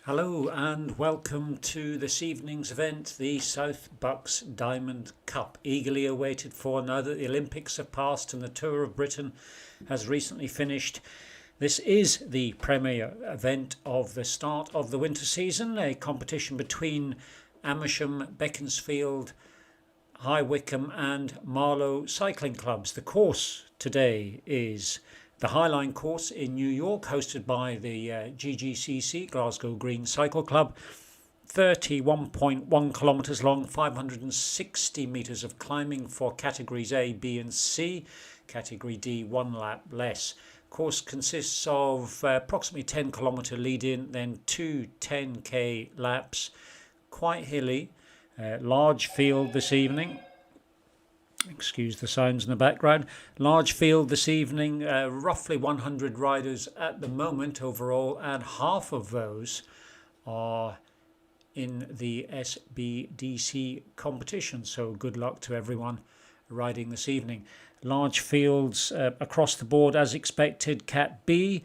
Hello and welcome to this evening's event, the South Bucks Diamond Cup, eagerly awaited for now that the Olympics have passed and the Tour of Britain has recently finished. This is the premier event of the start of the winter season, a competition between Amersham, Beaconsfield, Wycombe and Marlow cycling clubs. The course today is the Highline course in New York, hosted by the GGCC, Glasgow Green Cycle Club. 31.1 kilometres long, 560 metres of climbing for categories A, B and C. Category D, 1 lap less. Course consists of approximately 10 kilometre lead in, then two 10k laps. Quite hilly, large field this evening. Excuse the sounds in the background. Large field this evening, roughly 100 riders at the moment overall, and half of those are in the SBDC competition. So good luck to everyone riding this evening. Large fields across the board as expected. Cat B,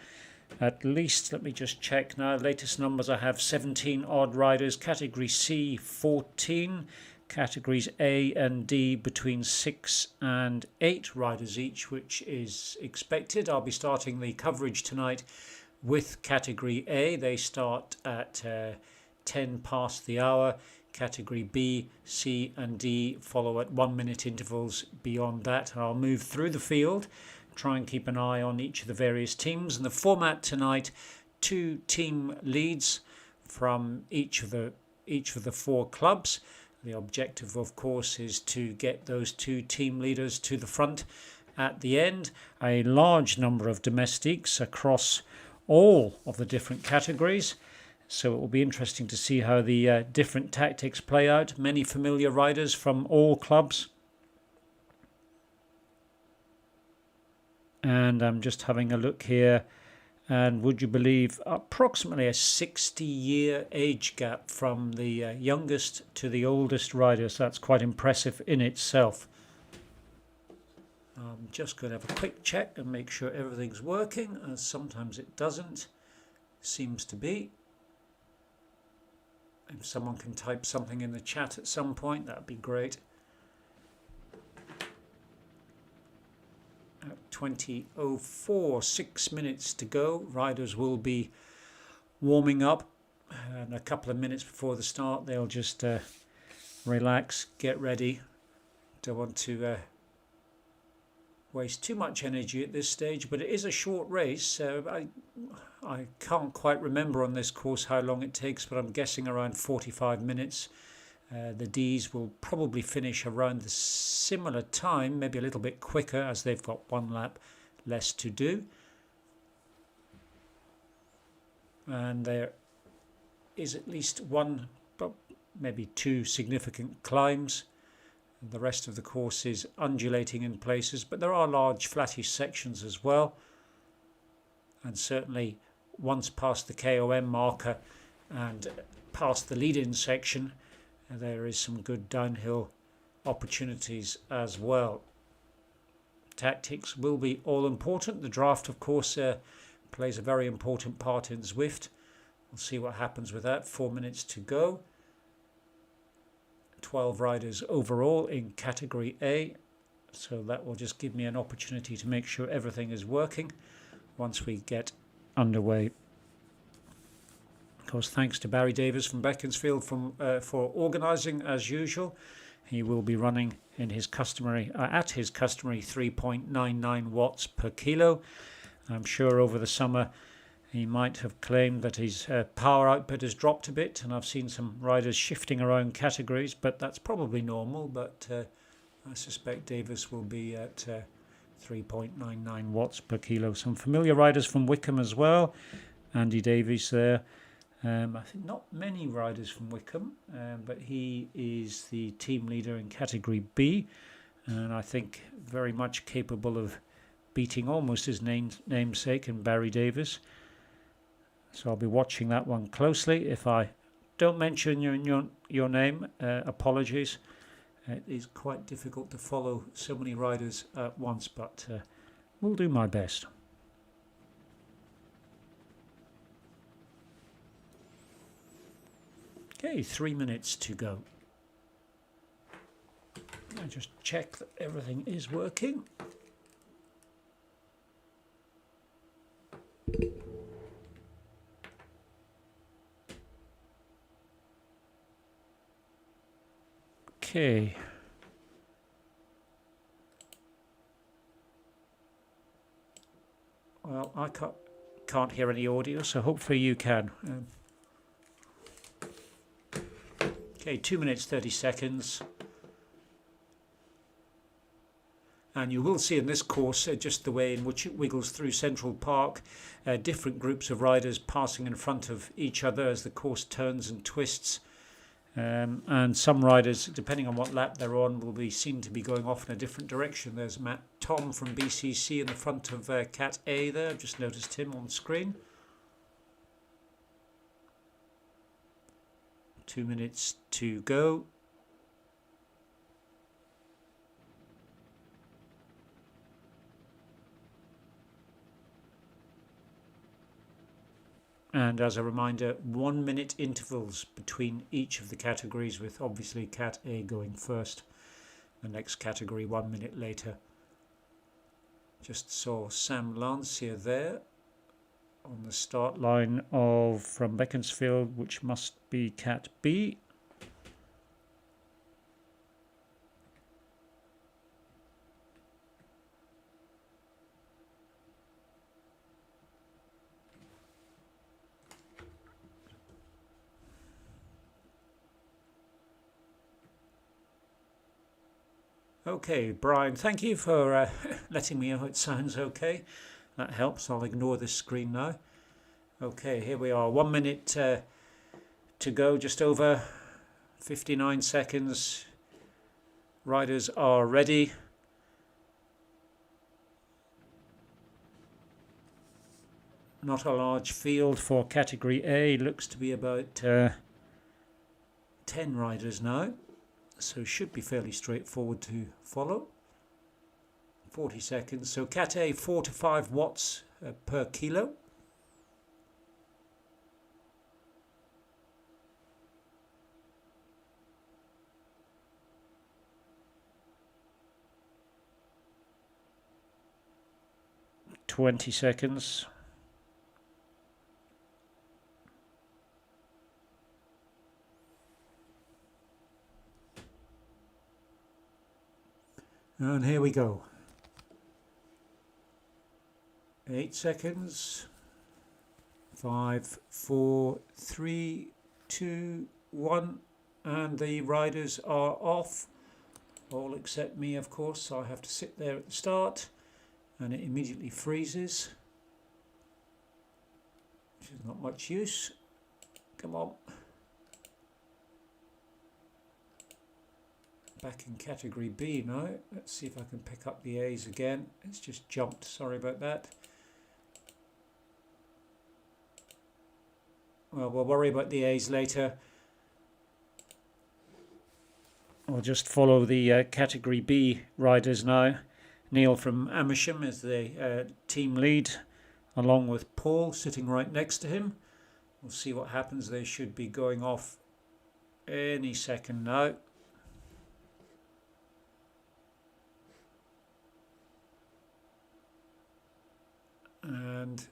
at least, let me just check now. Latest numbers I have 17 odd riders. Category C, 14. Categories A and D between 6 and 8 riders each, which is expected. I'll be starting the coverage tonight with Category A. They start at 10 past the hour. Category B, C and D follow at 1 minute intervals beyond that. I'll move through the field, try and keep an eye on each of the various teams. And the format tonight, 2 team leads from each of the 4 clubs. The objective, of course, is to get those 2 team leaders to the front at the end. A large number of domestics across all of the different categories. So it will be interesting to see how the different tactics play out. Many familiar riders from all clubs. And I'm just having a look here. And would you believe, approximately a 60-year age gap from the youngest to the oldest rider. So that's quite impressive in itself. I'm just going to have a quick check and make sure everything's working, as sometimes it doesn't. Seems to be. If someone can type something in the chat at some point, that'd be great. At 20:04, 6 minutes to go. Riders will be warming up, and a couple of minutes before the start they'll just relax, get ready. Don't want to waste too much energy at this stage, but it is a short race. I can't quite remember on this course how long it takes, but I'm guessing around 45 minutes. The Ds will probably finish around the similar time, maybe a little bit quicker, as they've got 1 lap less to do. And there is at least 1, maybe 2 significant climbs. The rest of the course is undulating in places, but there are large flattish sections as well. And certainly once past the KOM marker and past the lead-in section, there is some good downhill opportunities as well. Tactics will be all important. The draft, of course, plays a very important part in Zwift. We'll see what happens with that. 4 minutes to go. 12 riders overall in Category A. So that will just give me an opportunity to make sure everything is working once we get underway. Of course, thanks to Barry Davis from Beaconsfield for organising as usual. He will be running in his customary at his customary 3.99 watts per kilo. I'm sure over the summer he might have claimed that his power output has dropped a bit, and I've seen some riders shifting around categories, but that's probably normal. But I suspect Davis will be at 3.99 watts per kilo. Some familiar riders from Wycombe as well. Andy Davies there. I think not many riders from Wycombe, but he is the team leader in Category B, and I think very much capable of beating almost his namesake in Barry Davis. So I'll be watching that one closely. If I don't mention your name, apologies. It is quite difficult to follow so many riders at once, but will do my best. Okay, 3 minutes to go. I just check that everything is working. Okay. Well, I can't hear any audio, so hopefully you can. Okay, 2 minutes 30 seconds. And you will see in this course just the way in which it wiggles through Central Park, different groups of riders passing in front of each other as the course turns and twists. And some riders, depending on what lap they're on, will be seen to be going off in a different direction. There's Tom from BCC in the front of Cat A there. I've just noticed him on screen. 2 minutes to go. And as a reminder, 1 minute intervals between each of the categories, with obviously Cat A going first, the next category 1 minute later. Just saw Sam Lancier there on the start line from Beaconsfield, which must be Cat B. Okay, Brian, thank you for letting me know it sounds okay. That helps. I'll ignore this screen now. Okay, here we are. 1 minute to go, just over 59 seconds. Riders are ready. Not a large field for Category A. Looks to be about 10 riders now. So should be fairly straightforward to follow. 40 seconds. So Cat A, 4 to 5 watts per kilo. Twenty seconds. And here we go. 8 seconds. 5, 4, 3, 2, 1. And the riders are off. All except me, of course. So I have to sit there at the start. And it immediately freezes. Which is not much use. Come on. Back in Category B now. Let's see if I can pick up the A's again. It's just jumped, sorry about that. Well, we'll worry about the A's later. We'll just follow the Category B riders now. Neil from Amersham is the team lead, along with Paul sitting right next to him. We'll see what happens. They should be going off any second now. And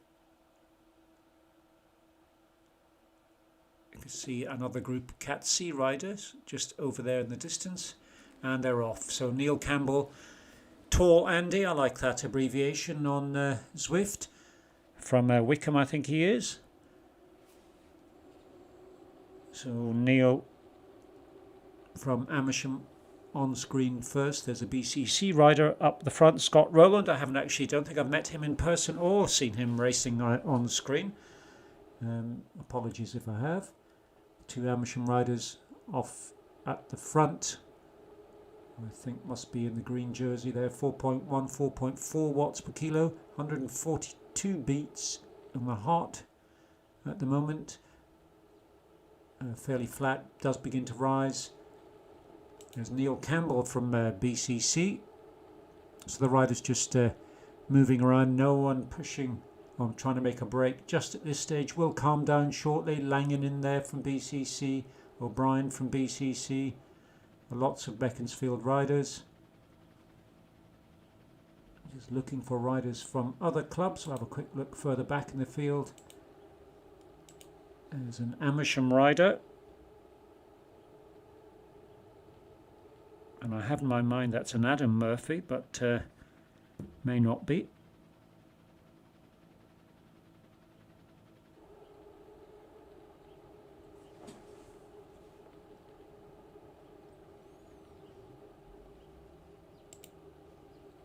you can see another group, Cat C riders, just over there in the distance, and they're off. So Neil Campbell, Tall Andy, I like that abbreviation on Zwift, from Wycombe, I think he is. So Neil from Amersham on screen first. There's a BCC rider up the front, Scott Rowland. I don't think I've met him in person or seen him racing on screen. Apologies if I have. 2 Amersham riders off at the front. I think must be in the green jersey there. 4.1, 4.4 watts per kilo. 142 beats on the heart at the moment. Fairly flat, does begin to rise. There's Neil Campbell from BCC. So the rider's just moving around, no one pushing on trying to make a break just at this stage. Will calm down shortly. Langan in there from BCC O'Brien from BCC, lots of Beaconsfield riders. Just looking for riders from other clubs. We'll have a quick look further back in the field. There's an Amersham rider. And I have in my mind that's an Adam Murphy, but may not be.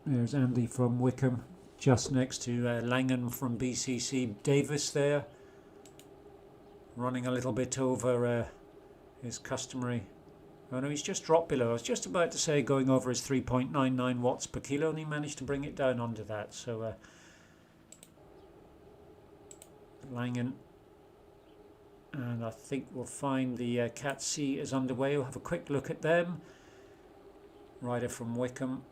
There's Andy from Wycombe, just next to Langan from BCC. Davis there, running a little bit over his customary. Oh no, he's just dropped below. I was just about to say going over his 3.99 watts per kilo, and he managed to bring it down under that. So Langan, and I think we'll find the Cat C is underway. We'll have a quick look at them. Rider from Wycombe.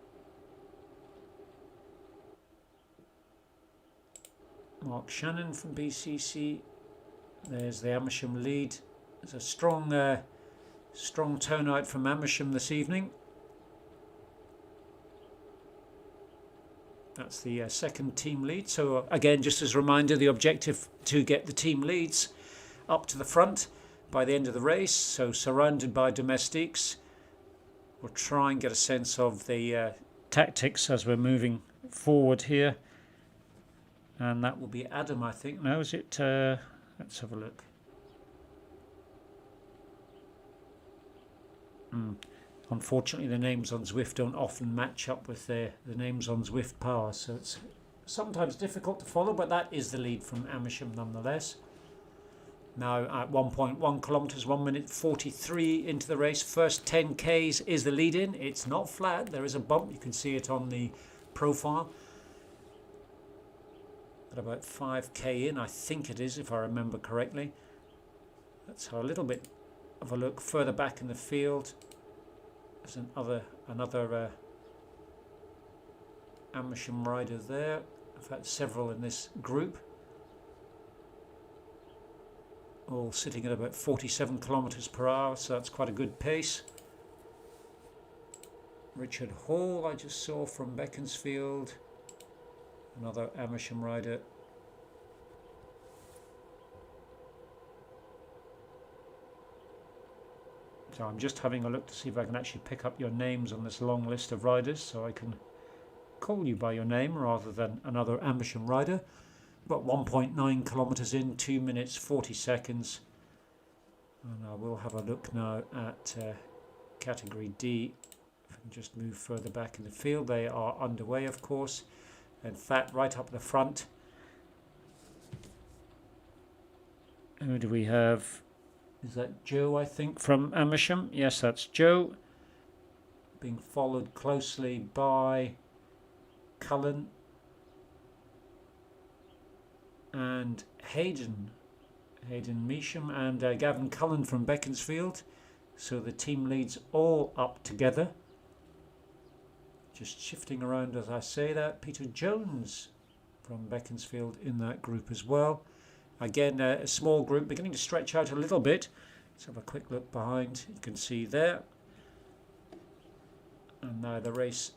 Mark Shannon from BCC. There's the Amersham lead. There's a strong turnout from Amersham this evening. That's the second team lead. So again, just as a reminder, the objective to get the team leads up to the front by the end of the race. So surrounded by domestics. We'll try and get a sense of the tactics as we're moving forward here. And that will be Adam, I think. Now, is it? Let's have a look. Unfortunately, the names on Zwift don't often match up with the names on Zwift Power, so it's sometimes difficult to follow, but that is the lead from Amersham nonetheless. Now at 1.1 kilometres, 1 minute 43 into the race. First 10 Ks is the lead in. It's not flat. There is a bump. You can see it on the profile. About 5k in, I think it is, if I remember correctly. Let's have a little bit of a look further back in the field. There's another Amersham rider there. In fact, several in this group, all sitting at about 47 kilometers per hour, so that's quite a good pace. Richard Hall I just saw from Beaconsfield. Another Amersham rider. So I'm just having a look to see if I can actually pick up your names on this long list of riders, so I can call you by your name rather than another Amersham rider. But 1.9 kilometres in, 2 minutes 40 seconds. And I will have a look now at category D. If I can just move further back in the field. They are underway, of course. In fact, right up the front. Who do we have? Is that Joe, I think, from Amersham? Yes, that's Joe. Being followed closely by Cullen and Hayden Measham and Gavin Cullen from Beaconsfield. So the team leads all up together. Just shifting around as I say that. Peter Jones from Beaconsfield in that group as well. Again, a small group beginning to stretch out a little bit. Let's have a quick look behind. You can see there. And now the race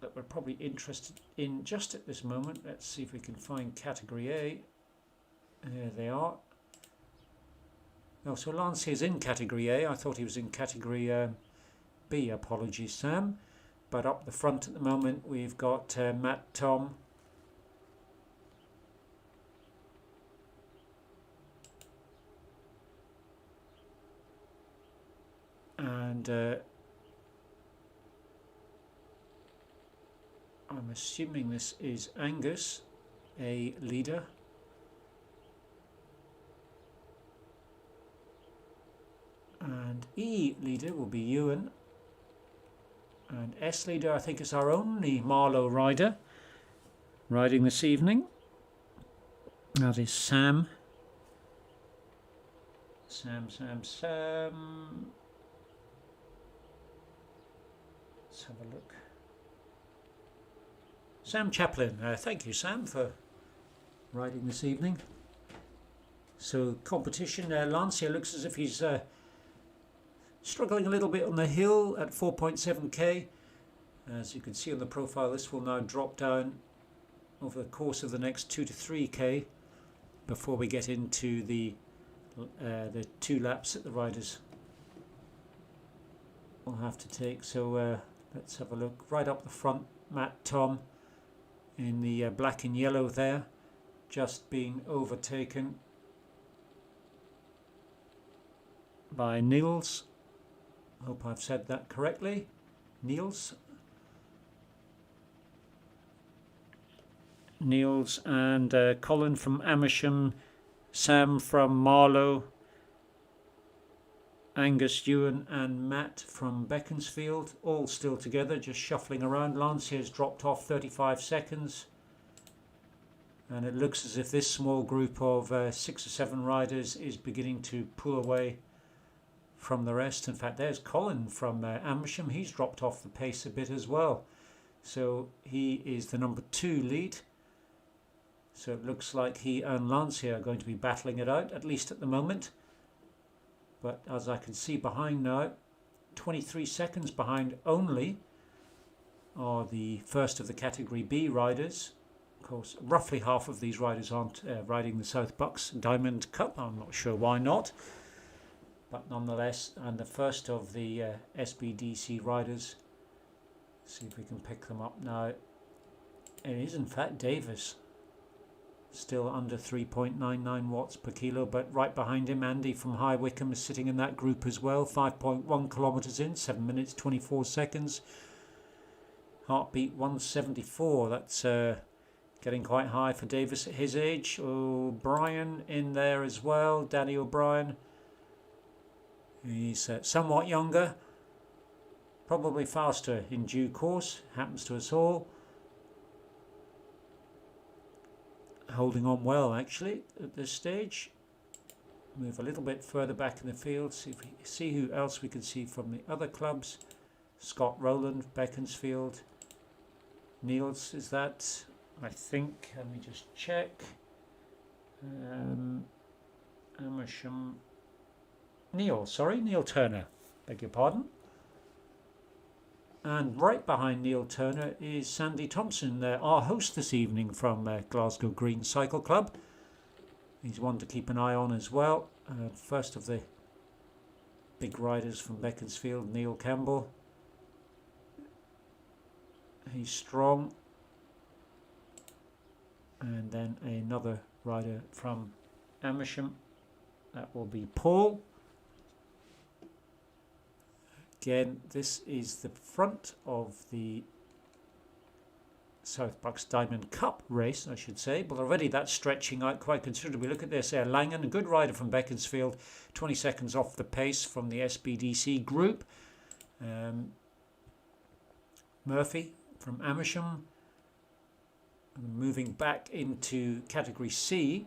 that we're probably interested in just at this moment. Let's see if we can find category A. There they are. Oh, so Lance is in category A. I thought he was in category B. Apologies, Sam. But up the front at the moment we've got Matt Tom. And I'm assuming this is Angus, a leader. And E leader will be Ewan. And S leader, I think, is our only Marlow rider riding this evening. That is Sam. Sam. Let's have a look. Sam Chaplin. Thank you, Sam, for riding this evening. So competition. Lancia looks as if he's Struggling a little bit on the hill at 4.7k. As you can see on the profile, this will now drop down over the course of the next 2 to 3k before we get into the 2 laps that the riders will have to take. So let's have a look. Right up the front, Matt Tom in the black and yellow there, just being overtaken by Niels. Hope I've said that correctly. Niels and Colin from Amersham, Sam from Marlow, Angus, Ewan and Matt from Beaconsfield, all still together, just shuffling around. Lancier's dropped off 35 seconds. And it looks as if this small group of 6 or 7 riders is beginning to pull away from the rest. In fact, there's Colin from Amersham. He's dropped off the pace a bit as well. So he is the number 2 lead. So it looks like he and Lancia are going to be battling it out, at least at the moment. But as I can see behind now, 23 seconds behind only are the first of the Category B riders. Of course, roughly half of these riders aren't riding the South Bucks Diamond Cup. I'm not sure why not. But nonetheless, and the first of the SBDC riders. See if we can pick them up now. It is in fact Davis. Still under 3.99 watts per kilo, but right behind him, Andy from High Wycombe is sitting in that group as well. 5.1 kilometres in, 7 minutes 24 seconds. Heartbeat 174. That's getting quite high for Davis at his age. O'Brien in there as well. Danny O'Brien. He's somewhat younger, probably faster in due course. Happens to us all. Holding on well actually at this stage. Move a little bit further back in the field, see if we see who else we can see from the other clubs. Scott Rowland, Beaconsfield. Niels is that, I think. Let me just check. Amersham. Neil Turner, beg your pardon. And right behind Neil Turner is Sandy Thompson, our host this evening from Glasgow Green Cycle Club. He's one to keep an eye on as well. First of the big riders from Beaconsfield, Neil Campbell. He's strong. And then another rider from Amersham. That will be Paul. Again, this is the front of the South Bucks Diamond Cup race, I should say, but already that's stretching out quite considerably. Look at this, Langan, a good rider from Beaconsfield, 20 seconds off the pace from the SBDC group. Murphy from Amersham, moving back into Category C.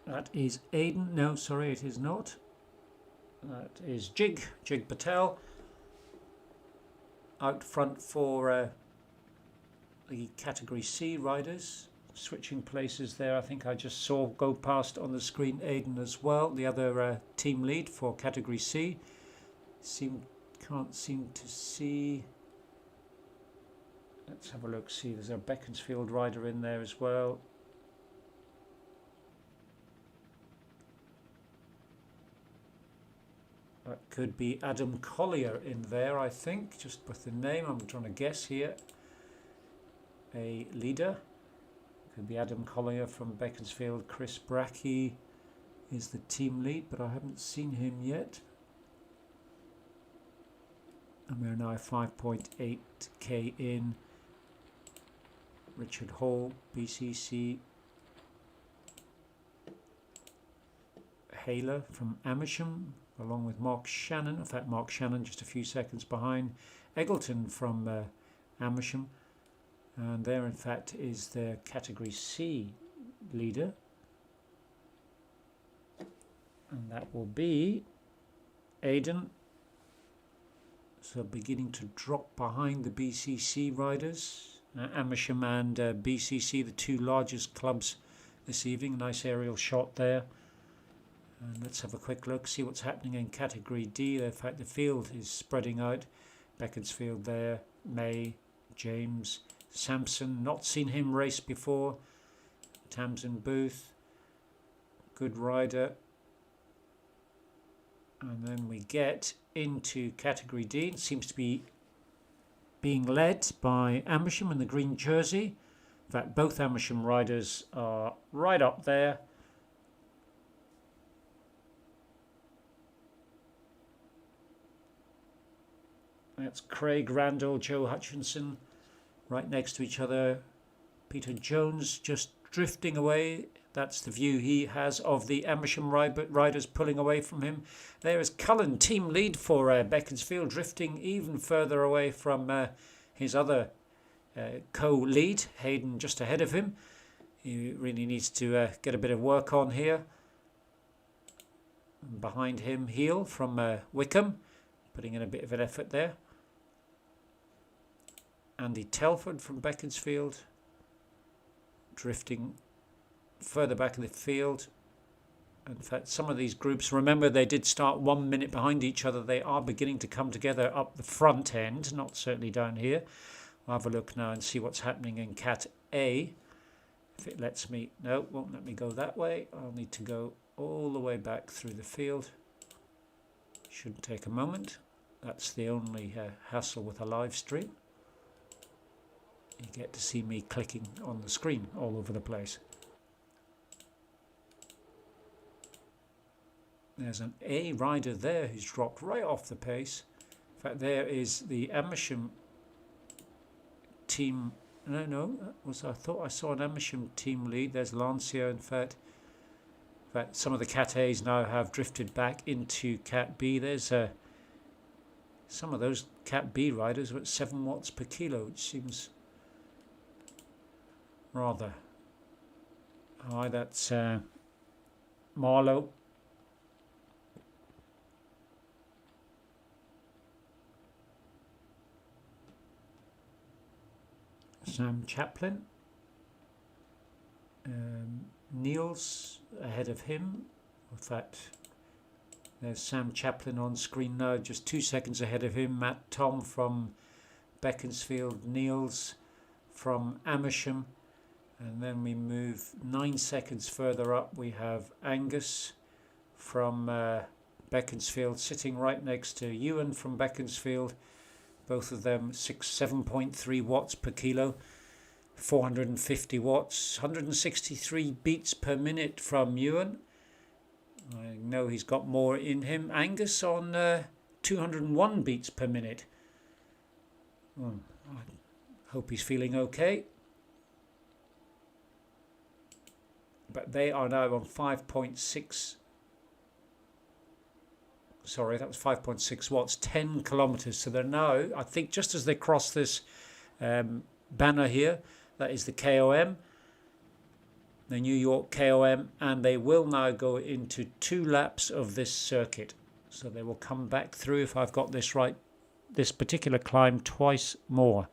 That is Aiden. No, sorry, it is not. That is Jig Patel. Out front for the Category C riders. Switching places there. I think I just saw go past on the screen Aiden as well, the other team lead for Category C. Can't seem to see. Let's have a look. See, there's a Beaconsfield rider in there as well. That could be Adam Collier in there, I think, just with the name. I'm trying to guess here. A leader. Could be Adam Collier from Beaconsfield. Chris Brackey is the team lead, but I haven't seen him yet. And we're now 5.8k in. Richard Hall, BCC. Haler from Amersham, along with Mark Shannon. In fact, Mark Shannon just a few seconds behind. Eggleton from Amersham. And there, in fact, is their Category C leader. And that will be Aidan. So beginning to drop behind the BCC riders. Amersham and BCC, the two largest clubs this evening. Nice aerial shot there. And let's have a quick look, see what's happening in Category D. In fact, the field is spreading out. Beaconsfield there, May, James, Sampson, not seen him race before. Tamsin Booth, good rider. And then we get into Category D. It seems to be being led by Amersham in the green jersey. In fact, both Amersham riders are right up there. That's Craig Randall, Joe Hutchinson, right next to each other. Peter Jones just drifting away. That's the view he has of the Amersham riders pulling away from him. There is Cullen, team lead for Beaconsfield, drifting even further away from his other co-lead, Hayden just ahead of him. He really needs to get a bit of work on here. And behind him, Heel from Wycombe, putting in a bit of an effort there. Andy Telford from Beaconsfield, drifting further back in the field. In fact, some of these groups, remember, they did start 1 minute behind each other. They are beginning to come together up the front end, not certainly down here. I'll have a look now and see what's happening in Cat A. If it lets me, no, it won't let me go that way. I'll need to go all the way back through the field. Shouldn't take a moment. That's the only hassle with a live stream. You get to see me clicking on the screen all over the place. There's an A rider there who's dropped right off the pace. In fact, there is the Amersham team. No, I thought I saw an Amersham team lead. There's Lancia. In fact, some of the Cat A's now have drifted back into Cat B. There's some of those Cat B riders were at 7 watts per kilo, which seems rather high. That's Marlow. Sam Chaplin. Niels ahead of him. In fact, there's Sam Chaplin on screen now, just 2 seconds ahead of him. Matt Tom from Beaconsfield, Niels from Amersham. And then we move 9 seconds further up. We have Angus from Beaconsfield sitting right next to Ewan from Beaconsfield. Both of them 7.3 watts per kilo, 450 watts, 163 beats per minute from Ewan. I know he's got more in him. Angus on 201 beats per minute. Well, I hope he's feeling okay. But they are now on 5.6. Sorry, that was 5.6 watts, 10 kilometers. So they're now, I think, just as they cross this banner here, that is the KOM, the New York KOM, and they will now go into 2 laps of this circuit. So they will come back through, if I've got this right, this particular climb twice more.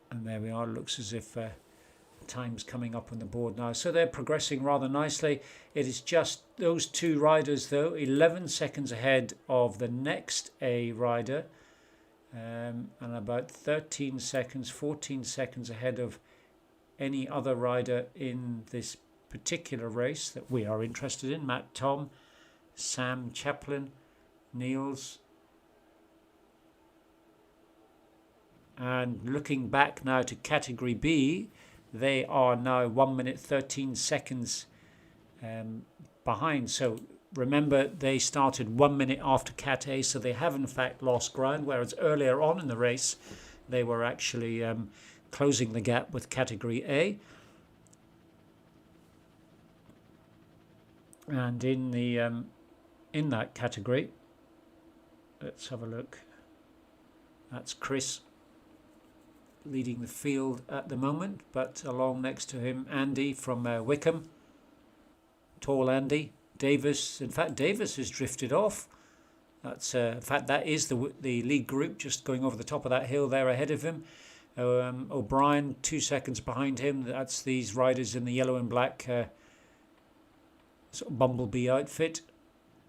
And there we are. Looks as if time's coming up on the board now. So they're progressing rather nicely. It is just those 2 riders, though, 11 seconds ahead of the next A rider. And about 13 seconds, 14 seconds ahead of any other rider in this particular race that we are interested in. Matt Tom, Sam Chaplin, Niels. And looking back now to Category B, they are now 1 minute 13 seconds behind. So remember, they started 1 minute after Cat A, so they have in fact lost ground, whereas earlier on in the race they were actually closing the gap with Category A. And in the in that category, let's have a look. That's Chris leading the field at the moment, but along next to him Andy from Wycombe, tall Andy. Davis, in fact Davis has drifted off. That's in fact that is the lead group just going over the top of that hill there ahead of him. O'Brien 2 seconds behind him. That's these riders in the yellow and black sort of bumblebee outfit.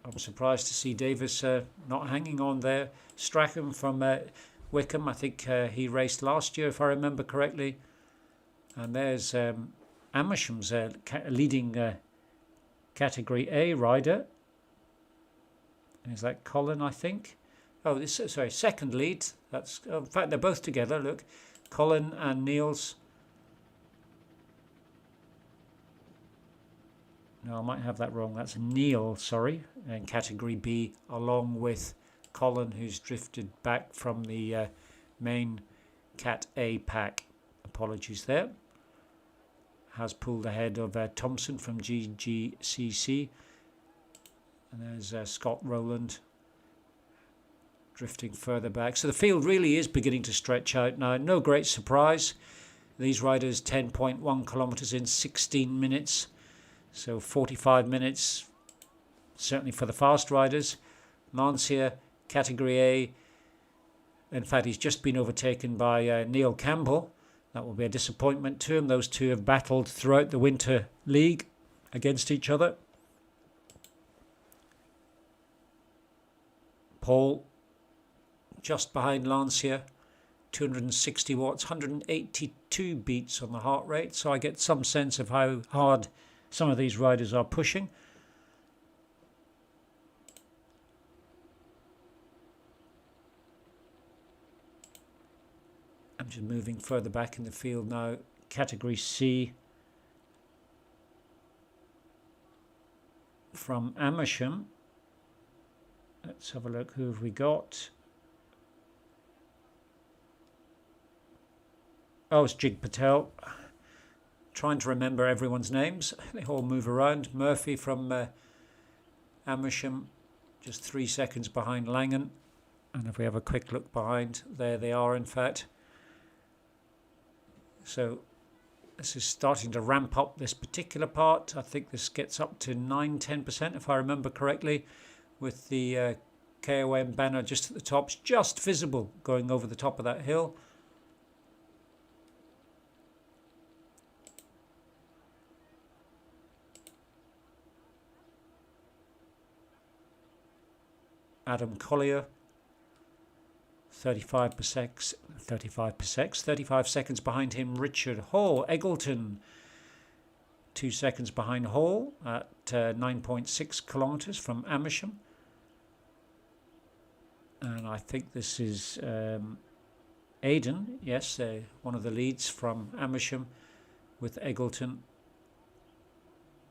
I'm surprised to see Davis not hanging on there. Strachan from Wycombe, I think he raced last year if I remember correctly. And there's Amersham's leading Category A rider. Is that Colin, I think? Oh, this sorry, second lead. That's in fact they're both together. Look, Colin and Niels. No, I might have that wrong. That's Neil, sorry, in Category B, along with Colin, who's drifted back from the main Cat A pack. Apologies there. Has pulled ahead of Thompson from GGCC. And there's Scott Rowland drifting further back. So the field really is beginning to stretch out now. No great surprise. These riders 10.1 kilometres in 16 minutes. So 45 minutes, certainly for the fast riders. Lancia, Category A. In fact, he's just been overtaken by Neil Campbell. That will be a disappointment to him. Those two have battled throughout the Winter League against each other. Paul, just behind Lancia, 260 watts, 182 beats on the heart rate. So I get some sense of how hard some of these riders are pushing. I'm just moving further back in the field now. Category C from Amersham. Let's have a look. Who have we got? Oh, it's Jig Patel. Trying to remember everyone's names. They all move around. Murphy from Amersham, just 3 seconds behind Langan. And if we have a quick look behind, there they are, in fact. So this is starting to ramp up this particular part. I think this gets up to 9-10% if I remember correctly, with the KOM banner just at the top, just visible going over the top of that hill. Adam Collier, 35 seconds behind him. Richard Hall. Eggleton, 2 seconds behind Hall at 9.6 kilometres from Amersham. And I think this is Aidan, yes, one of the leads from Amersham with Eggleton.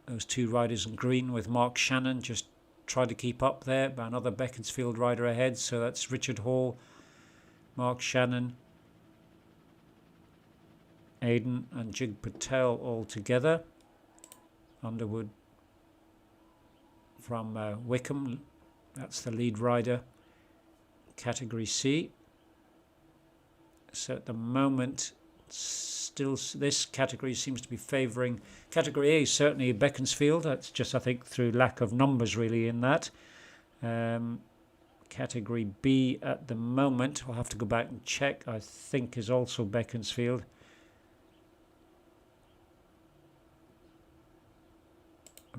Those two riders in green with Mark Shannon just trying to keep up there, but another Beaconsfield rider ahead. So that's Richard Hall, Mark Shannon, Aidan and Jig Patel all together. Underwood from Wycombe, that's the lead rider, Category C. So at the moment, still this category seems to be favouring Category A, certainly Beaconsfield. That's just, I think, through lack of numbers really in that. Category B at the moment, I'll have to go back and check, I think is also Beaconsfield.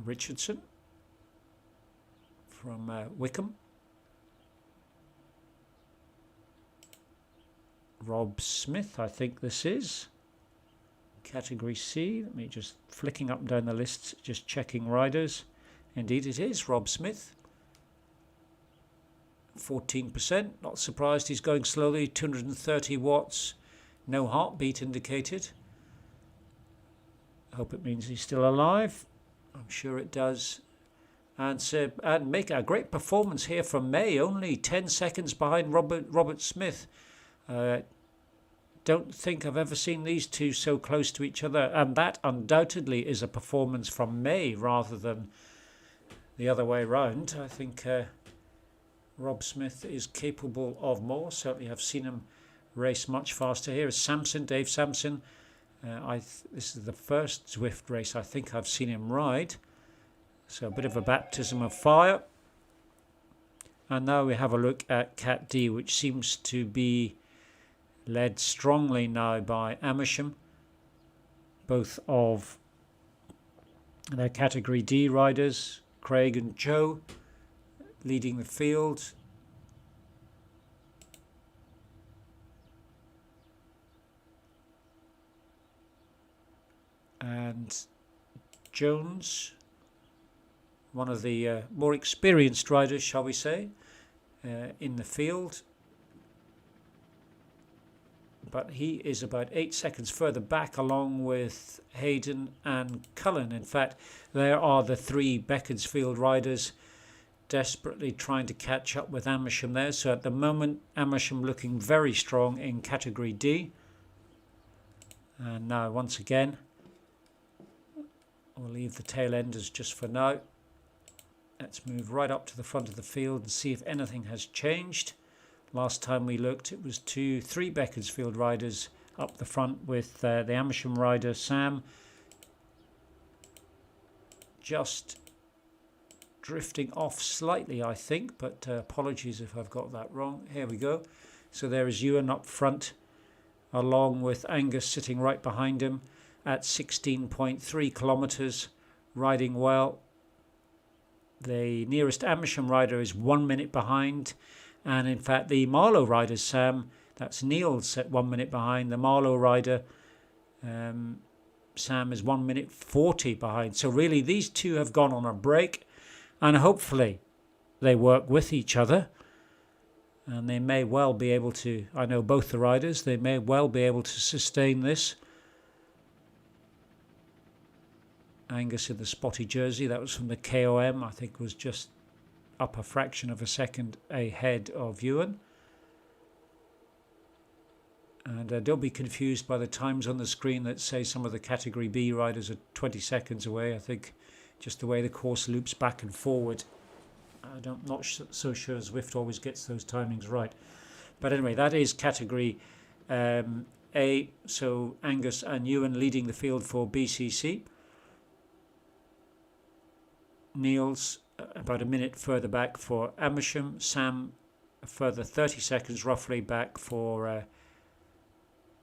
Richardson from Wycombe. Rob Smith, I think this is. Category C. Let me just flicking up and down the list, just checking riders. Indeed it is Rob Smith. 14%. Not surprised he's going slowly. 230 watts. No heartbeat indicated. I hope it means he's still alive. I'm sure it does. And make a great performance here from May. Only 10 seconds behind Robert Smith. Don't think I've ever seen these two so close to each other, and that undoubtedly is a performance from May rather than the other way round. I think Rob Smith is capable of more. Certainly I've seen him race much faster. Here is Sampson, Dave Sampson. This is the first Zwift race I think I've seen him ride, so a bit of a baptism of fire. And now we have a look at Cat D, which seems to be led strongly now by Amersham, both of their Category D riders, Craig and Joe, leading the field. And Jones, one of the more experienced riders, shall we say, in the field. But he is about 8 seconds further back, along with Hayden and Cullen. In fact, there are the three Beaconsfield riders desperately trying to catch up with Amersham there. So at the moment, Amersham looking very strong in Category D. And now once again, we'll leave the tail enders just for now. Let's move right up to the front of the field and see if anything has changed. Last time we looked, it was three Beaconsfield riders up the front, with the Amersham rider Sam just drifting off slightly, I think, but apologies if I've got that wrong. Here we go. So there is Ewan up front, along with Angus sitting right behind him at 16.3 kilometres, riding well. The nearest Amersham rider is 1 minute behind. And in fact, the Marlow rider, Sam, that's Neil's at 1 minute behind. The Marlow rider, Sam, is 1 minute 40 behind. So really, these two have gone on a break, and hopefully they work with each other. And they may well be able to, I know both the riders, they may well be able to sustain this. Angus in the spotty jersey, that was from the KOM, I think was just up a fraction of a second ahead of Ewan. And don't be confused by the times on the screen that say some of the Category B riders are 20 seconds away. I think just the way the course loops back and forward, I'm not so sure Zwift always gets those timings right. But anyway, that is Category A. So Angus and Ewan leading the field for BCC. Neil's about a minute further back for Amersham. Sam a further 30 seconds roughly back for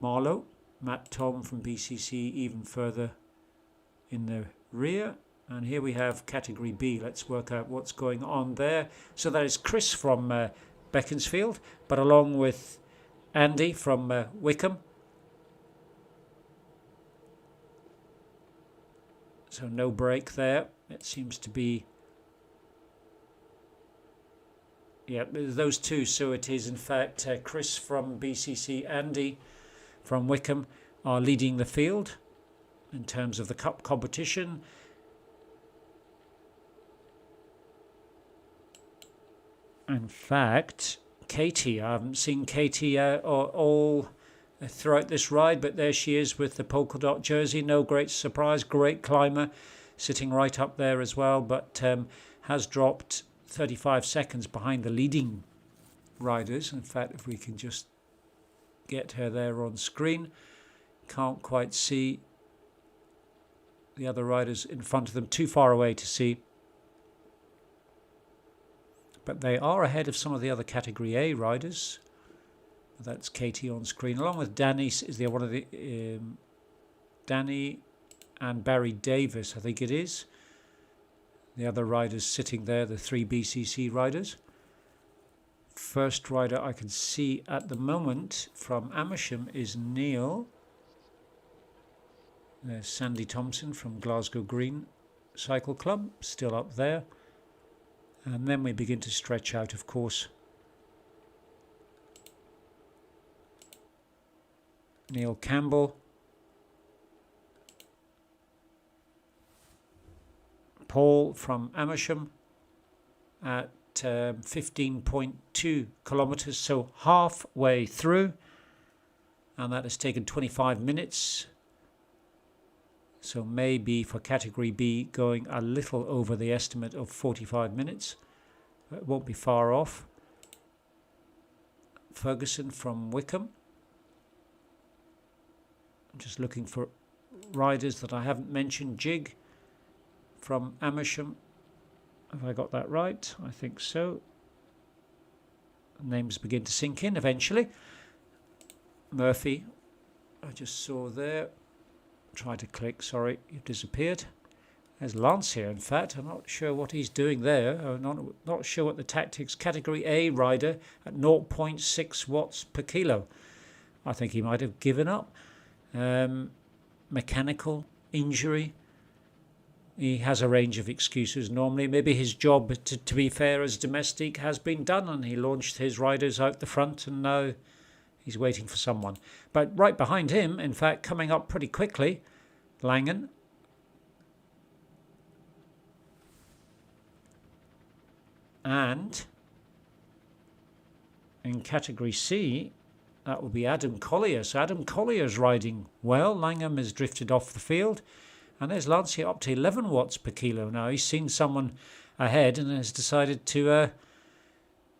Marlow. Matt Tom from BCC even further in the rear. And here we have Category B. Let's work out what's going on there. So that is Chris from Beaconsfield, but along with Andy from Wycombe. So no break there. It seems to be, yeah, those two. So it is in fact Chris from BCC, Andy from Wycombe are leading the field in terms of the cup competition. In fact, Katie, I haven't seen Katie all throughout this ride, but there she is with the polka dot jersey. No great surprise, great climber, sitting right up there as well, but has dropped 35 seconds behind the leading riders. In fact, if we can just get her there on screen, can't quite see the other riders in front of them, too far away to see. But they are ahead of some of the other Category A riders. That's Katie on screen, along with Danny. Is there one of the Danny and Barry Davis, I think it is. The other riders sitting there, the three BCC riders. First rider I can see at the moment from Amersham is Neil. There's Sandy Thompson from Glasgow Green Cycle Club, still up there. And then we begin to stretch out, of course. Neil Campbell. Paul from Amersham at 15.2 kilometres, so halfway through. And that has taken 25 minutes. So maybe for Category B going a little over the estimate of 45 minutes. It won't be far off. Ferguson from Wycombe. I'm just looking for riders that I haven't mentioned. Jig from Amersham. Have I got that right? I think so. Names begin to sink in eventually. Murphy, I just saw there. Try to click, sorry, you've disappeared. There's Lance here, in fact. I'm not sure what he's doing there. I'm not sure what the tactics. Category A rider at 0.6 watts per kilo. I think he might have given up. Mechanical injury. He has a range of excuses normally. Maybe his job, to be fair, as domestic has been done, and he launched his riders out the front, and now he's waiting for someone. But right behind him, in fact, coming up pretty quickly, Langen. And in Category C, that will be Adam Collier. So Adam Collier's riding well. Langham has drifted off the field. And there's Lancia up to 11 watts per kilo now. He's seen someone ahead and has decided to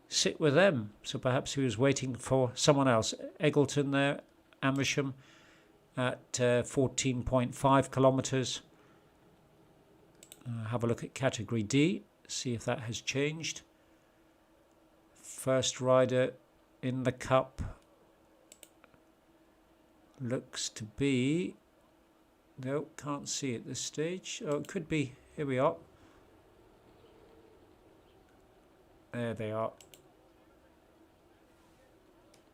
sit with them. So perhaps he was waiting for someone else. Eggleton there, Amersham at 14.5 kilometres. Have a look at Category D. See if that has changed. First rider in the cup looks to be, no, can't see at this stage. Oh, it could be, here we are. There they are.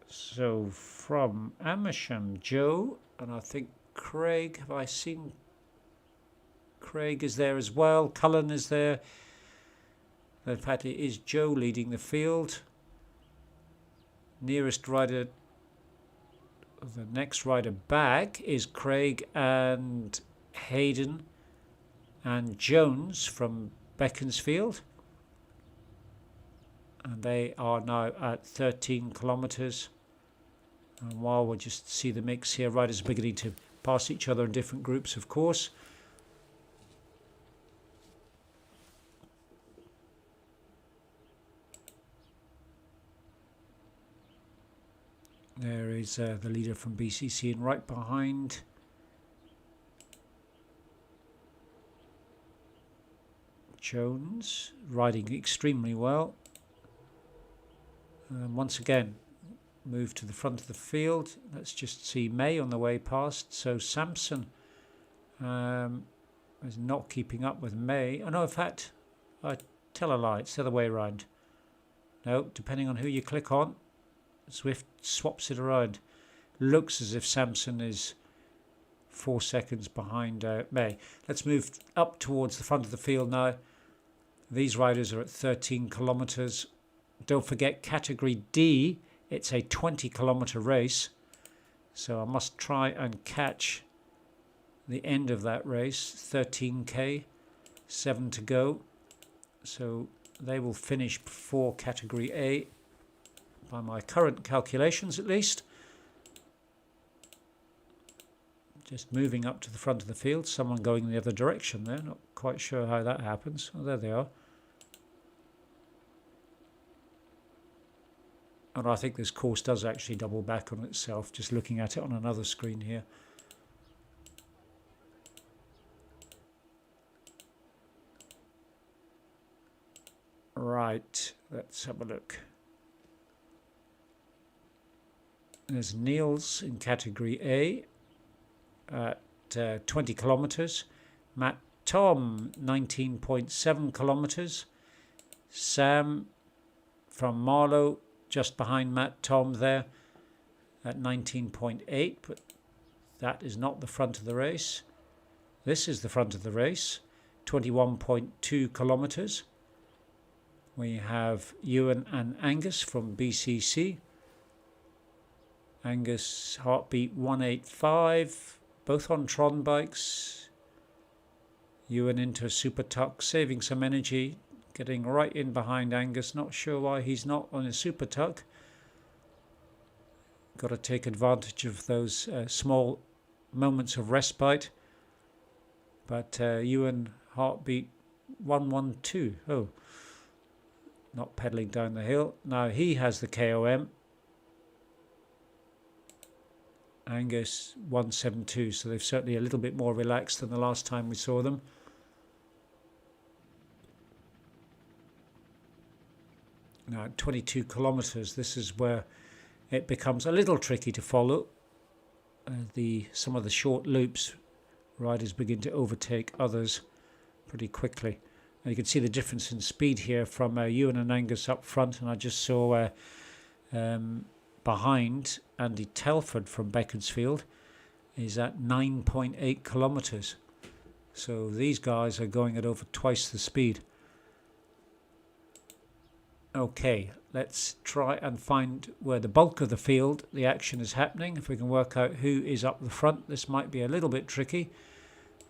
So from Amersham, Joe, and I think Craig, have I seen Craig is there as well. Cullen is there. In fact, it is Joe leading the field. Nearest rider, the next rider back is Craig and Hayden and Jones from Beaconsfield. And they are now at 13 kilometres. And while we'll just see the mix here, riders are beginning to pass each other in different groups, of course. There is the leader from BCC, and right behind Jones, riding extremely well. Once again, move to the front of the field. Let's just see May on the way past. So Sampson is not keeping up with May. Oh no, in fact, I tell a lie, it's the other way around. No, depending on who you click on, Zwift swaps it around. Looks as if Sampson is 4 seconds behind May. Let's move up towards the front of the field now. These riders are at 13 kilometres. Don't forget Category D, it's a 20 kilometre race. So I must try and catch the end of that race. 13k, 7 to go. So they will finish before Category A, by my current calculations at least. Just moving up to the front of the field. Someone going the other direction there. Not quite sure how that happens. Oh, there they are. And I think this course does actually double back on itself, just looking at it on another screen here. Right, let's have a look. There's Niels in Category A at 20 kilometres. Matt Tom, 19.7 kilometres. Sam from Marlow, just behind Matt Tom there at 19.8, but that is not the front of the race. This is the front of the race, 21.2 kilometres. We have Ewan and Angus from BCC. Angus heartbeat 185, both on Tron bikes. Ewan into a super tuck, saving some energy, getting right in behind Angus. Not sure why he's not on a super tuck. Got to take advantage of those small moments of respite. But Ewan heartbeat 112. Oh, not pedalling down the hill. Now he has the KOM. Angus 172, so they've certainly a little bit more relaxed than the last time we saw them. Now at 22 kilometres, this is where it becomes a little tricky to follow. Some of the short loops, riders begin to overtake others pretty quickly. And you can see the difference in speed here from Ewan and Angus up front, and I just saw behind Andy Telford from Beaconsfield is at 9.8 kilometres. So these guys are going at over twice the speed. Okay, let's try and find where the bulk of the field, the action is happening. If we can work out who is up the front, this might be a little bit tricky.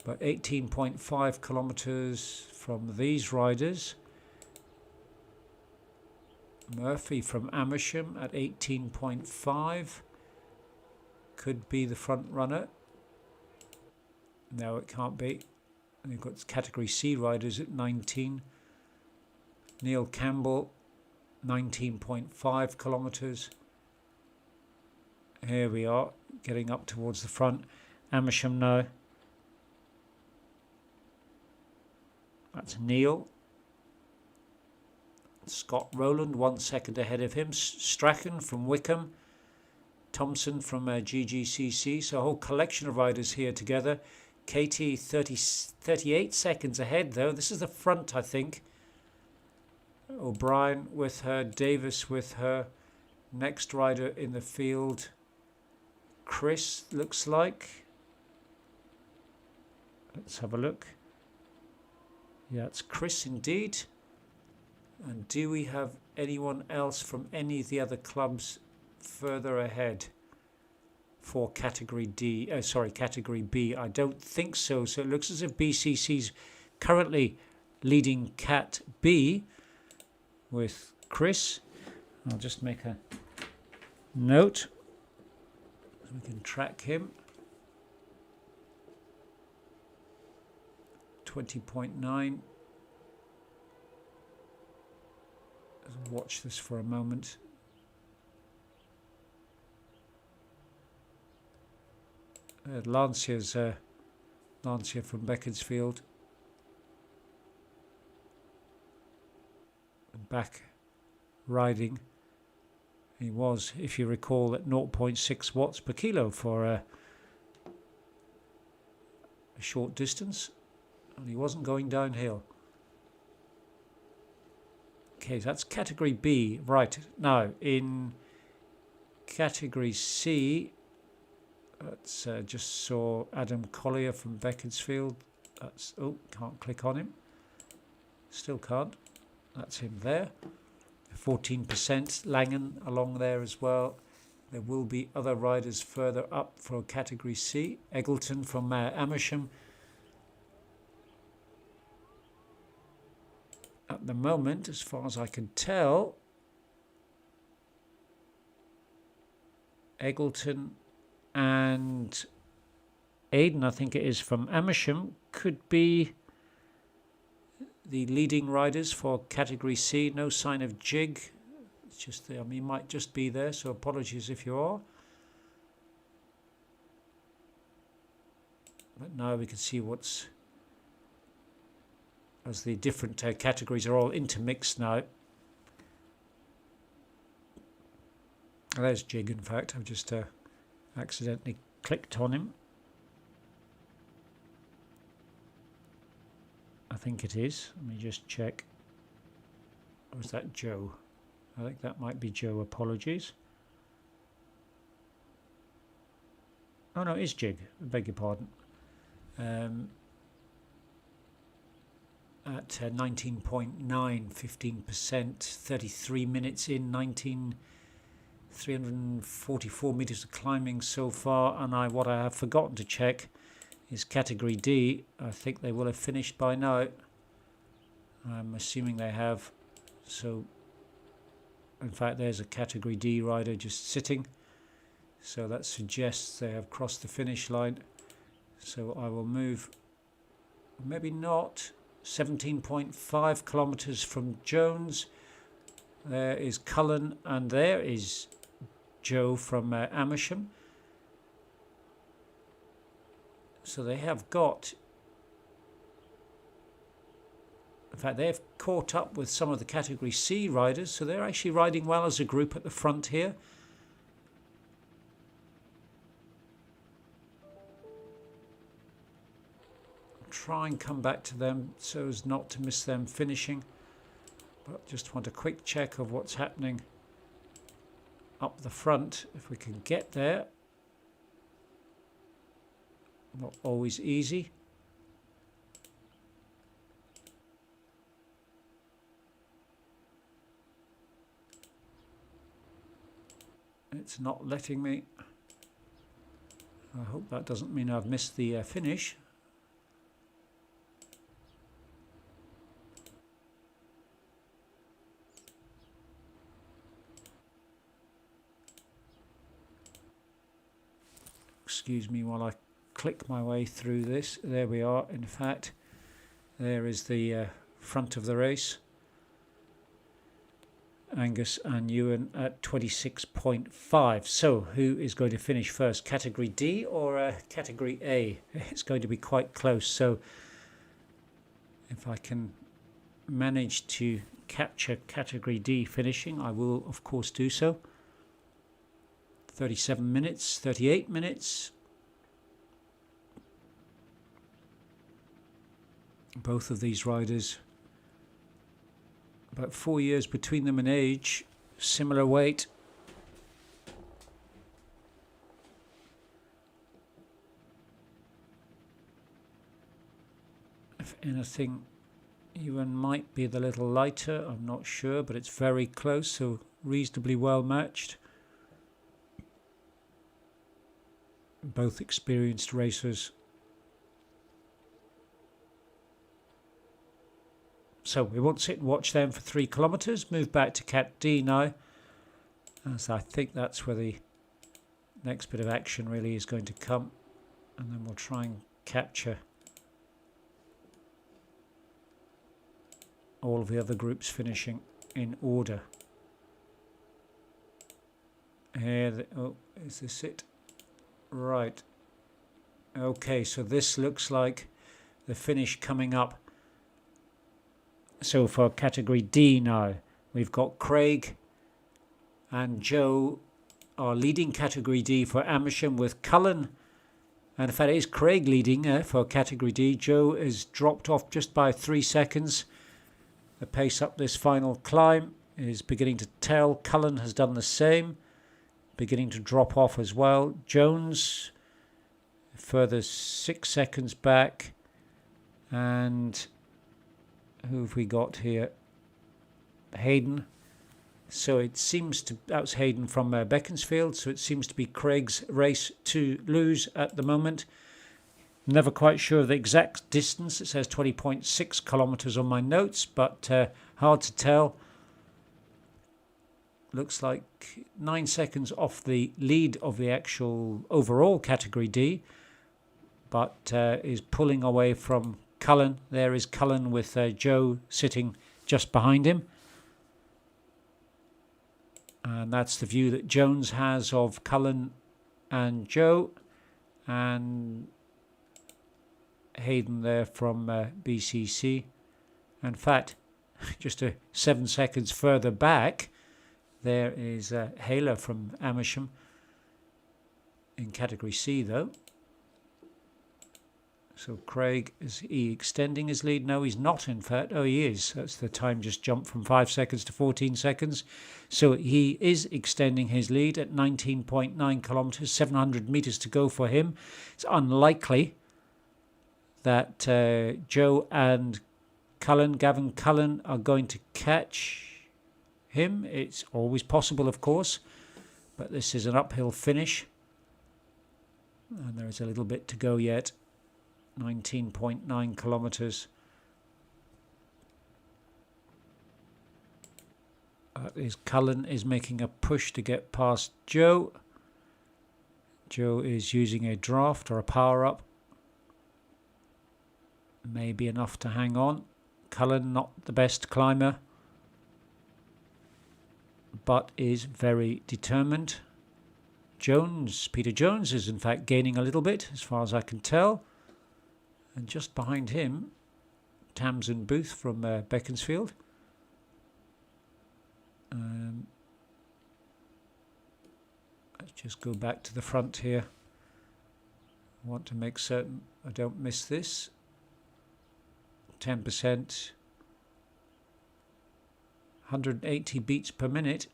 But 18.5 kilometres from these riders. Murphy from Amersham at 18.5 could be the front runner. No, it can't be. And you've got category C riders at 19. Neil Campbell, 19.5 kilometres. Here we are, getting up towards the front. Amersham now. That's Neil. Scott Rowland, 1 second ahead of him. Strachan from Wycombe. Thompson from GGCC. So a whole collection of riders here together. Katie, 38 seconds ahead though. This is the front, I think. O'Brien with her. Davis with her. Next rider in the field. Chris, looks like. Let's have a look. Yeah, it's Chris indeed. And do we have anyone else from any of the other clubs further ahead for category D? Category B. I don't think so. So it looks as if BCC's currently leading Cat B with Chris. I'll just make a note so we can track him. 20.9. Watch this for a moment. Lancia's Lancia from Beaconsfield. Back riding. He was, if you recall, at 0.6 watts per kilo for a short distance, and he wasn't going downhill. Okay, that's category B. Right, now in category C, let's just saw Adam Collier from Beaconsfield. That's, oh, can't click on him. Still can't. That's him there. 14%. Langan along there as well. There will be other riders further up for category C. Eggleton from Amersham. At the moment, as far as I can tell, Eggleton and Aidan, I think it is, from Amersham, could be the leading riders for category C. No sign of Jig. It's just there. I mean, he might just be there, so apologies if you are. But now we can see what's, as the different categories are all intermixed now. There's Jig, in fact. I've just accidentally clicked on him. I think it is. Let me just check. Or is that Joe? I think that might be Joe. Apologies. Oh no, it is Jig. I beg your pardon. At 19.9, 15%, 33 minutes in, 344 meters of climbing so far. And what I have forgotten to check is category D. I think they will have finished by now. I'm assuming they have. So, in fact, there's a category D rider just sitting. So that suggests they have crossed the finish line. So I will move, maybe not, 17.5 kilometers from Jones. There is Cullen, and there is Joe from Amersham. So they have got, in fact, they've caught up with some of the category C riders. So they're actually riding well as a group at the front here. try and come back to them so as not to miss them finishing. But just want a quick check of what's happening up the front, if we can get there. Not always easy. It's not letting me. I hope that doesn't mean I've missed the finish. Excuse me while I click my way through this. There we are. In fact, there is the front of the race. Angus and Ewan at 26.5. So who is going to finish first, category D or category A? It's going to be quite close, so if I can manage to capture category D finishing, I will of course do so. 37 minutes, 38 minutes. Both of these riders, about 4 years between them in age, similar weight. If anything, Ewan might be the little lighter, I'm not sure, but it's very close, so reasonably well matched. Both experienced racers. So we won't sit and watch them for 3 kilometres. Move back to Cat D now, as I think that's where the next bit of action really is going to come. And then we'll try and capture all of the other groups finishing in order. Here, oh, is this it? Right. Okay, so this looks like the finish coming up. So for category D now, we've got Craig and Joe are leading category D for Amersham, with Cullen, and in fact it is Craig leading for category D. Joe is dropped off just by 3 seconds. The pace up this final climb is beginning to tell. Cullen has done the same, beginning to drop off as well. Jones further 6 seconds back, and who have we got here? Hayden. So it seems to, that's Hayden from Beaconsfield, so it seems to be Craig's race to lose at the moment. Never quite sure of the exact distance. It says 20.6 kilometres on my notes, but hard to tell. Looks like 9 seconds off the lead of the actual overall category D, but is pulling away from Cullen. There is Cullen with Joe sitting just behind him. And that's the view that Jones has of Cullen and Joe. And Hayden there from BCC. In fact, just 7 seconds further back, there is Hayler from Amersham in category C though. So Craig, is he extending his lead? No, he's not in fact. Oh, he is. That's the time just jumped from 5 seconds to 14 seconds. So he is extending his lead at 19.9 kilometres, 700 metres to go for him. It's unlikely that Joe and Gavin Cullen are going to catch him. It's always possible, of course, but this is an uphill finish. And there is a little bit to go yet. 19.9 kilometres. Cullen is making a push to get past Joe. Joe is using a draft or a power up. Maybe enough to hang on. Cullen not the best climber, but is very determined. Peter Jones is in fact gaining a little bit as far as I can tell. And just behind him, Tamsin Booth from Beaconsfield. Let's just go back to the front here. I want to make certain I don't miss this. 10%, 180 beats per minute.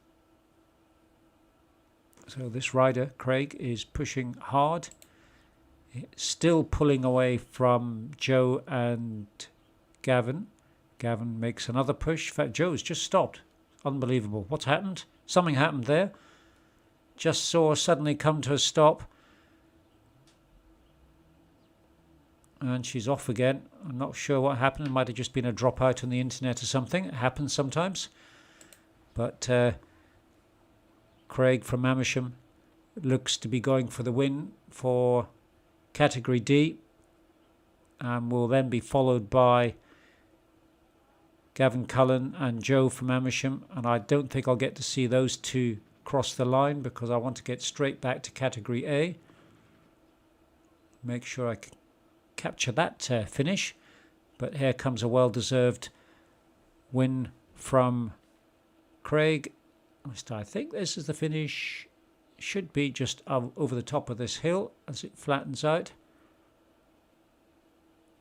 So this rider, Craig, is pushing hard, still pulling away from Joe and Gavin. Gavin makes another push. In fact, Joe's just stopped. Unbelievable. What's happened? Something happened there. Just saw her suddenly come to a stop. And she's off again. I'm not sure what happened. It might have just been a dropout on the internet or something. It happens sometimes. But Craig from Amersham looks to be going for the win for Category D. And will then be followed by Gavin Cullen and Joe from Amersham. And I don't think I'll get to see those two cross the line because I want to get straight back to Category A. Make sure I can capture that finish. But here comes a well-deserved win from Craig. I think this is the finish. Should be just over the top of this hill as it flattens out.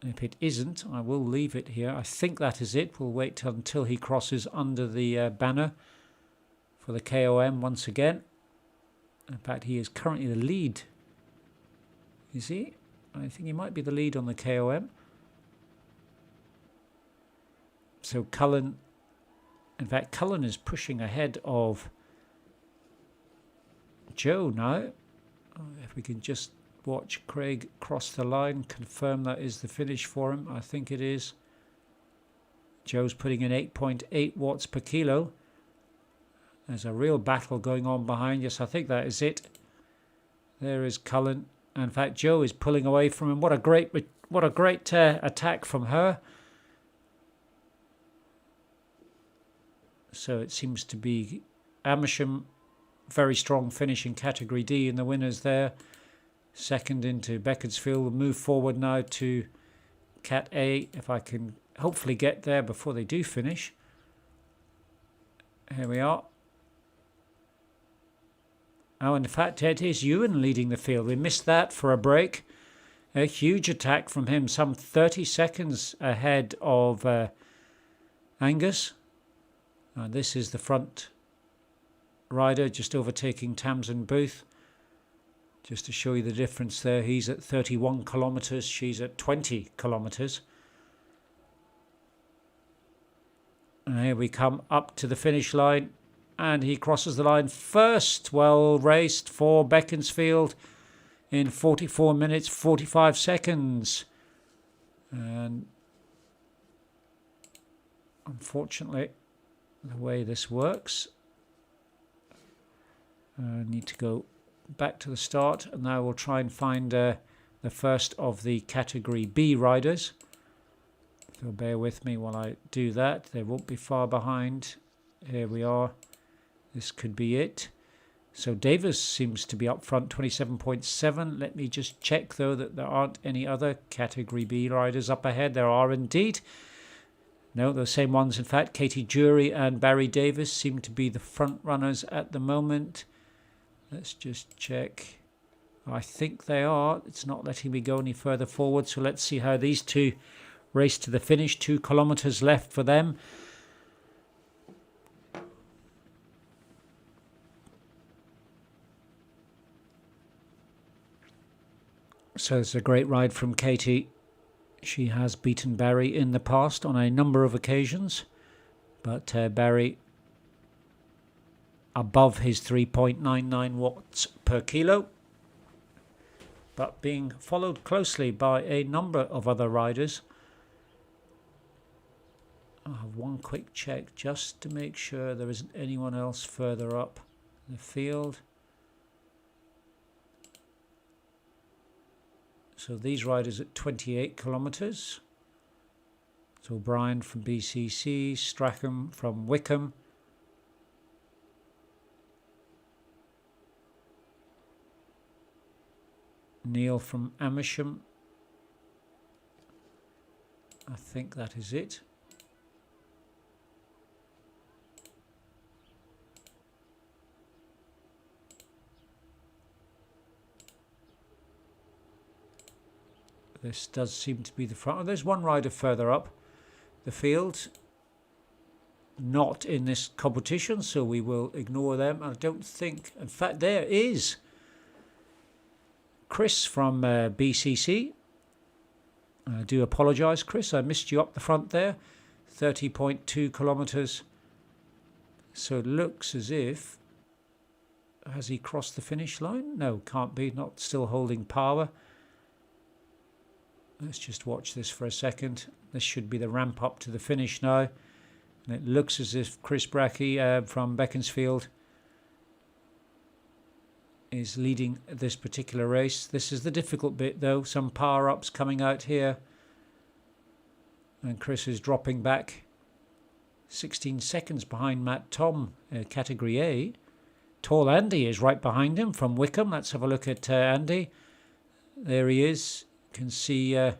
If it isn't, I will leave it here. I think that is it. We'll wait until he crosses under the banner for the KOM once again. In fact, he is currently the lead. Is he? I think he might be the lead on the KOM. So Cullen, in fact, Cullen is pushing ahead of Joe now. If we can just watch Craig cross the line, confirm that is the finish for him. I think it is. Joe's putting in 8.8 watts per kilo. There's a real battle going on behind. Yes, I think that is it. There is Cullen. In fact, Joe is pulling away from him. What a great attack from her. So it seems to be Amersham, very strong finish in Category D, and the winners there. Second into Beaconsfield. We'll move forward now to Cat A, if I can hopefully get there before they do finish. Here we are. Oh, in fact, it is Ewan leading the field. We missed that for a break. A huge attack from him, some 30 seconds ahead of Angus. And this is the front rider just overtaking Tamsin Booth. Just to show you the difference there, he's at 31 kilometres, she's at 20 kilometres. And here we come up to the finish line, and he crosses the line first. Well raced for Beaconsfield in 44 minutes 45 seconds. And unfortunately, the way this works, I need to go back to the start, and now we'll try and find the first of the Category B riders. So bear with me while I do that. They won't be far behind. Here we are. This could be it. So Davis seems to be up front, 27.7. Let me just check though that there aren't any other Category B riders up ahead. There are indeed. No, the same ones. In fact, Katie Jury and Barry Davis seem to be the front runners at the moment. Let's just check. I think they are. It's not letting me go any further forward. So let's see how these two race to the finish. 2 kilometres left for them. So it's a great ride from Katie. She has beaten Barry in the past on a number of occasions. But Barry above his 3.99 watts per kilo, but being followed closely by a number of other riders. I'll have one quick check just to make sure there isn't anyone else further up the field. So these riders at 28 kilometres. So Brian from BCC, Strachan from Wycombe, Neil from Amersham. I think that is it. This does seem to be the front. Oh, there's one rider further up. the field. Not in this competition, so we will ignore them. I don't think, in fact, there is Chris from BCC. I do apologise, Chris, I missed you up the front there. 30.2 kilometres. So it looks as if, has he crossed the finish line? No, can't be, not still holding power. Let's just watch this for a second. This should be the ramp up to the finish now. And it looks as if Chris Brackey from Beaconsfield is leading this particular race. This is the difficult bit though. Some power-ups coming out here. And Chris is dropping back 16 seconds behind Matt Tom, Category A. Tall Andy is right behind him from Wycombe. Let's have a look at Andy. There he is. You can see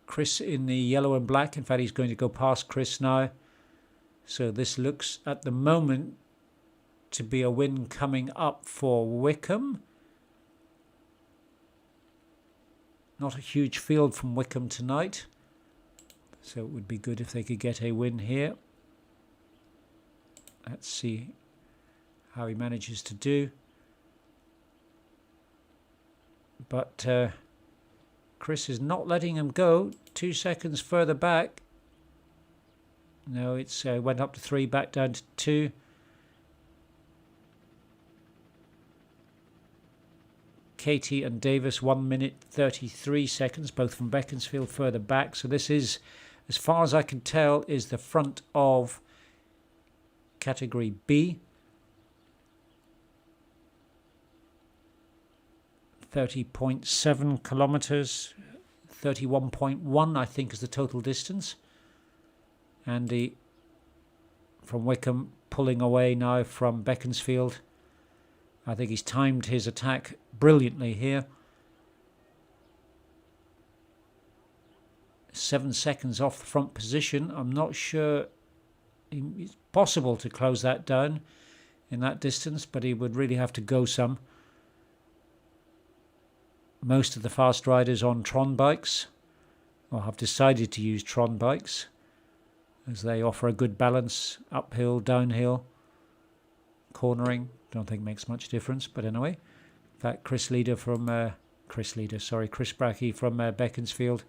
Chris in the yellow and black. In fact, he's going to go past Chris now. So this looks at the moment to be a win coming up for Wycombe. Not a huge field from Wycombe tonight. So it would be good if they could get a win here. Let's see how he manages to do. But Chris is not letting him go. 2 seconds further back. No, it's went up to 3, back down to 2. Katie and Davis 1 minute 33 seconds, both from Beaconsfield further back. So this is, as far as I can tell, is the front of Category B. 30.7 kilometres, 31.1 I think is the total distance. Andy from Wycombe pulling away now from Beaconsfield. I think he's timed his attack brilliantly here. 7 seconds off the front position. I'm not sure it's possible to close that down in that distance, but he would really have to go some. Most of the fast riders on Tron bikes, or have decided to use Tron bikes, as they offer a good balance, uphill, downhill, cornering. Don't think makes much difference, but anyway. In fact, Chris Brackey from Beaconsfield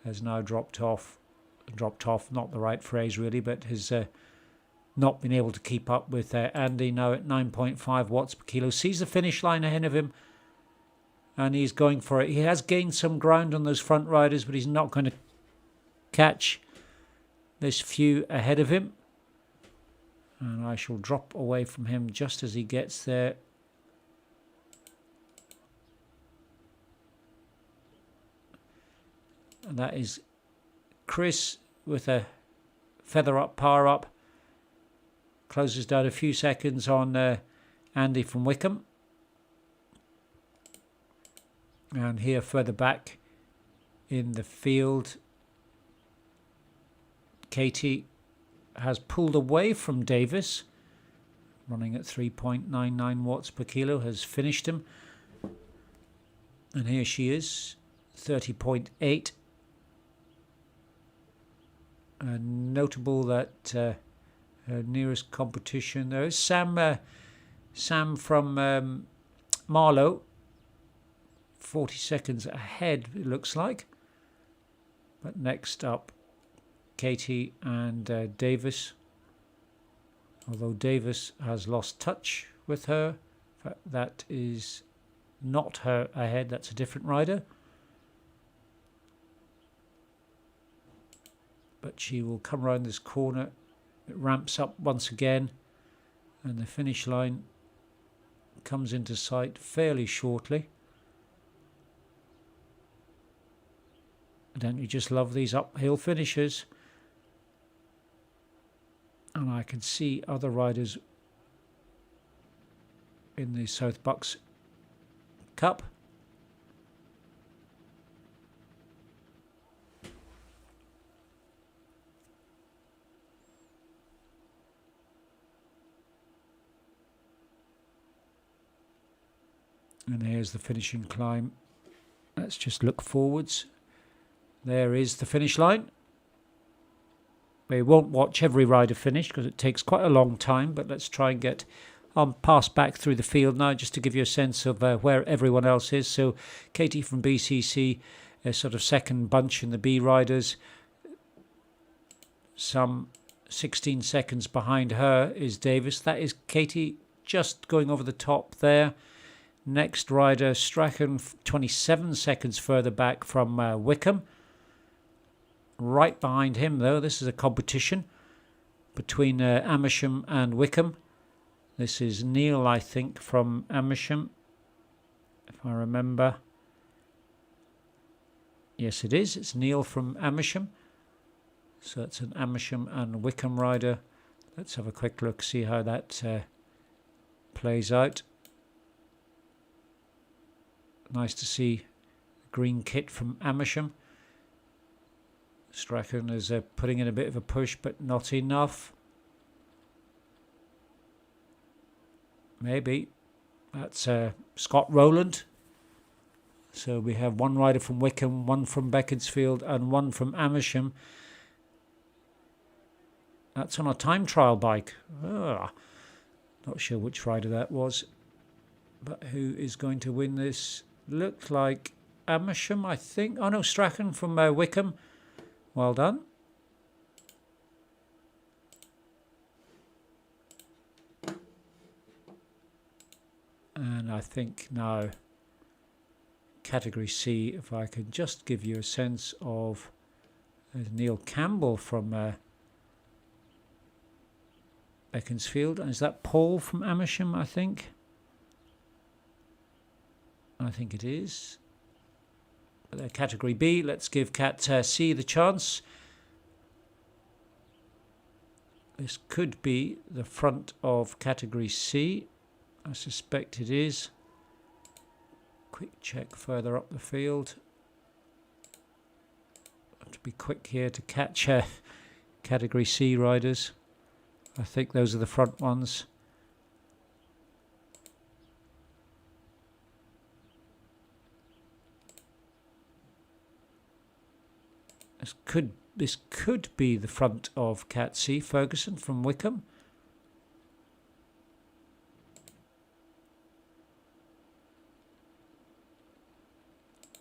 has now dropped off, not the right phrase really, but has not been able to keep up with Andy, now at 9.5 watts per kilo. Sees the finish line ahead of him, and he's going for it. He has gained some ground on those front riders, but he's not going to catch this few ahead of him. And I shall drop away from him just as he gets there. And that is Chris with a feather up, power up. Closes down a few seconds on Andy from Wycombe. And here further back in the field, Katie has pulled away from Davis, running at 3.99 watts per kilo, has finished him. And here she is, 30.8. Notable that her nearest competition, there is Sam from Marlow, 40 seconds ahead it looks like. But next up, Katie and Davis, although Davis has lost touch with her. That is not her ahead, that's a different rider. But she will come around this corner. It ramps up once again, and the finish line comes into sight fairly shortly. Don't you just love these uphill finishes? And I can see other riders in the South Bucks Cup. And here's the finishing climb. Let's just look forwards. There is the finish line. We won't watch every rider finish because it takes quite a long time, but let's try and get pass back through the field now just to give you a sense of where everyone else is. So Katie from BCC, a sort of second bunch in the B riders. Some 16 seconds behind her is Davis. That is Katie just going over the top there. Next rider, Strachan, 27 seconds further back from Wycombe. Right behind him, though, this is a competition between Amersham and Wycombe. This is Neil, I think, from Amersham, if I remember. Yes, it is. It's Neil from Amersham. So it's an Amersham and Wycombe rider. Let's have a quick look, see how that plays out. Nice to see the green kit from Amersham. Strachan is putting in a bit of a push, but not enough. Maybe. That's Scott Rowland. So we have one rider from Wycombe, one from Beaconsfield, and one from Amersham. That's on a time trial bike. Not sure which rider that was. But who is going to win this? Looked like Amersham, I think. Oh no, Strachan from Wycombe. Well done. And I think now category C, if I can just give you a sense of Neil Campbell from Beaconsfield. And is that Paul from Amersham, I think? I think it is. Category B, let's give Cat C the chance. This could be the front of category C. I suspect it is. Quick check further up the field. Have to be quick here to catch category C riders. I think those are the front ones. This could be the front of Cat C, Ferguson from Wycombe.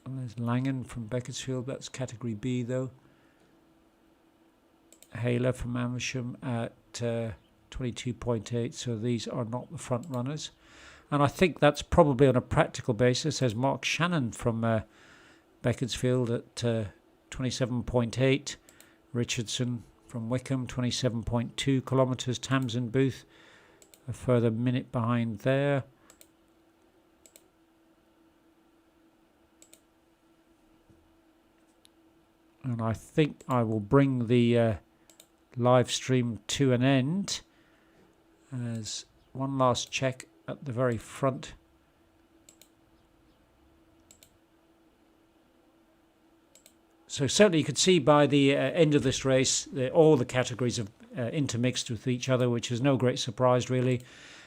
And there's Langan from Beaconsfield. That's category B though. Hayler from Amersham at 22.8. So these are not the front runners. And I think that's probably on a practical basis. There's Mark Shannon from Beaconsfield at 27.8. Richardson from Wycombe, 27.2 kilometres. Tamsin Booth, a further minute behind there. And I think I will bring the live stream to an end as one last check at the very front. So certainly you could see by the end of this race that all the categories have intermixed with each other, which is no great surprise really,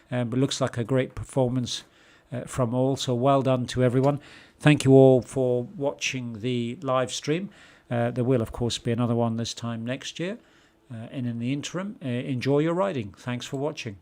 but looks like a great performance from all. So well done to everyone. Thank you all for watching the live stream. There will of course be another one this time next year, and in the interim enjoy your riding. Thanks for watching.